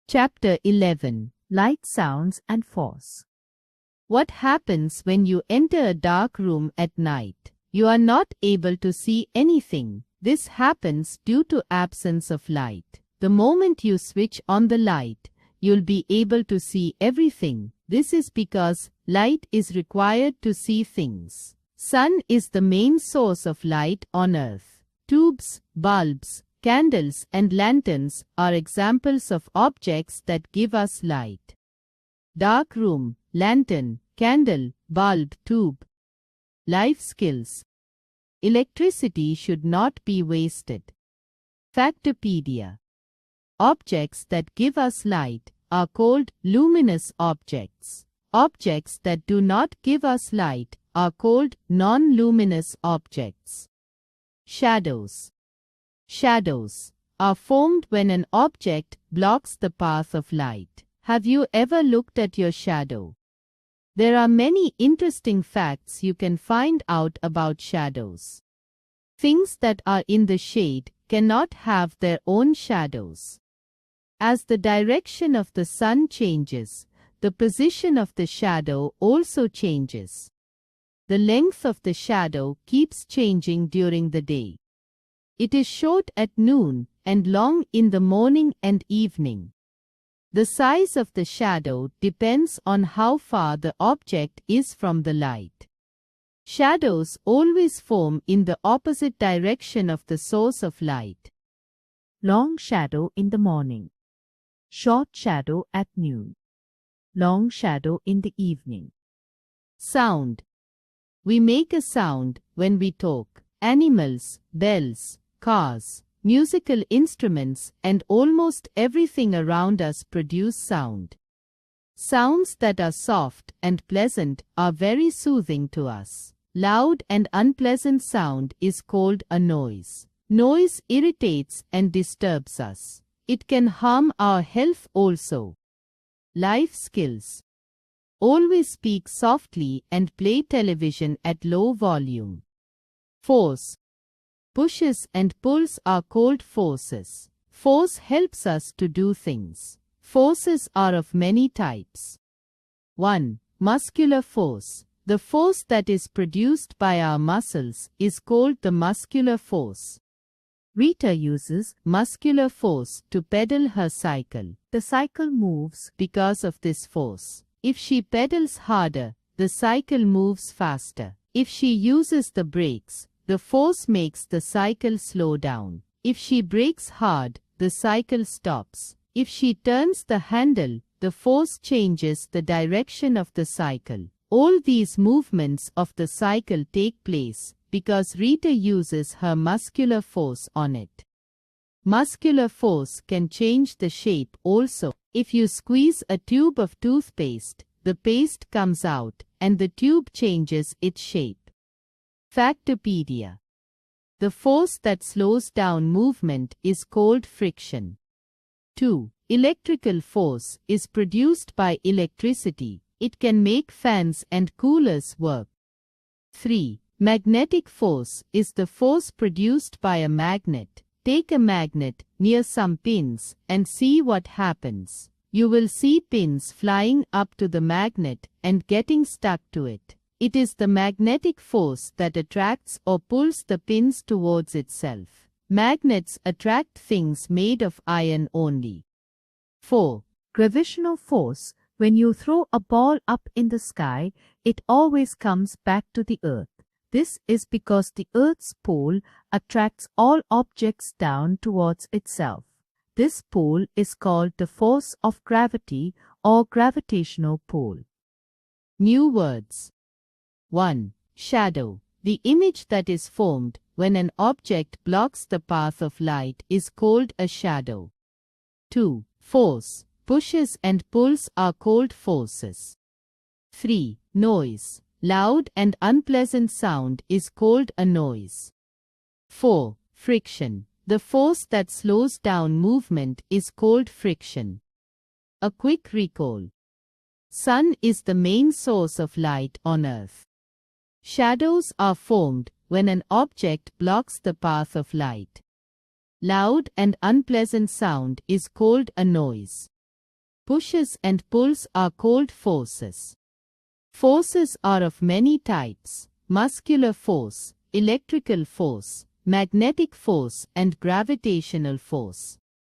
Chapter 11. Light, Sounds and Force. What happens when you enter a dark room at night? You are not able to see anything. This happens due to absence of light. The moment you switch on the light, you'll be able to see everything. This is because light is required to see things. Sun is the main source of light on Earth. Tubes, bulbs, candles and lanterns are examples of objects that give us light. Dark room, lantern, candle, bulb, tube. Life skills. Electricity should not be wasted. Factopedia. Objects that give us light are called luminous objects. Objects that do not give us light are called non-luminous objects. Shadows. Shadows are formed when an object blocks the path of light. Have you ever looked at your shadow? There are many interesting facts you can find out about shadows. Things that are in the shade cannot have their own shadows. As the direction of the sun changes, the position of the shadow also changes. The length of the shadow keeps changing during the day. It is short at noon and long in the morning and evening. The size of the shadow depends on how far the object is from the light. Shadows always form in the opposite direction of the source of light. Long shadow in the morning. Short shadow at noon. Long shadow in the evening. Sound. We make a sound when we talk. Animals, bells, cars, musical instruments, and almost everything around us produce sound. Sounds that are soft and pleasant are very soothing to us. Loud and unpleasant sound is called a noise. Noise irritates and disturbs us. It can harm our health also. Life skills. Always speak softly and play television at low volume. Force. Pushes and pulls are called forces. Force helps us to do things. Forces are of many types. 1. Muscular force. The force that is produced by our muscles is called the muscular force. Rita uses muscular force to pedal her cycle. The cycle moves because of this force. If she pedals harder, the cycle moves faster. If she uses the brakes, the force makes the cycle slow down. If she brakes hard, the cycle stops. If she turns the handle, the force changes the direction of the cycle. All these movements of the cycle take place because Rita uses her muscular force on it. Muscular force can change the shape also. If you squeeze a tube of toothpaste, the paste comes out and the tube changes its shape. Factopedia. The force that slows down movement is called friction. 2. Electrical force is produced by electricity. It can make fans and coolers work. 3. Magnetic force is the force produced by a magnet. Take a magnet near some pins and see what happens. You will see pins flying up to the magnet and getting stuck to it. It is the magnetic force that attracts or pulls the pins towards itself. Magnets attract things made of iron only. 4. Gravitational force. When you throw a ball up in the sky, it always comes back to the earth. This is because the earth's pole attracts all objects down towards itself. This pole is called the force of gravity or gravitational pull. New words. 1. Shadow. The image that is formed when an object blocks the path of light is called a shadow. 2. Force. Pushes and pulls are called forces. 3. Noise. Loud and unpleasant sound is called a noise. 4. Friction. The force that slows down movement is called friction. A quick recall. Sun is the main source of light on Earth. Shadows are formed when an object blocks the path of light. Loud and unpleasant sound is called a noise. Pushes and pulls are cold forces. Forces are of many types: muscular force, electrical force, magnetic force, and gravitational force.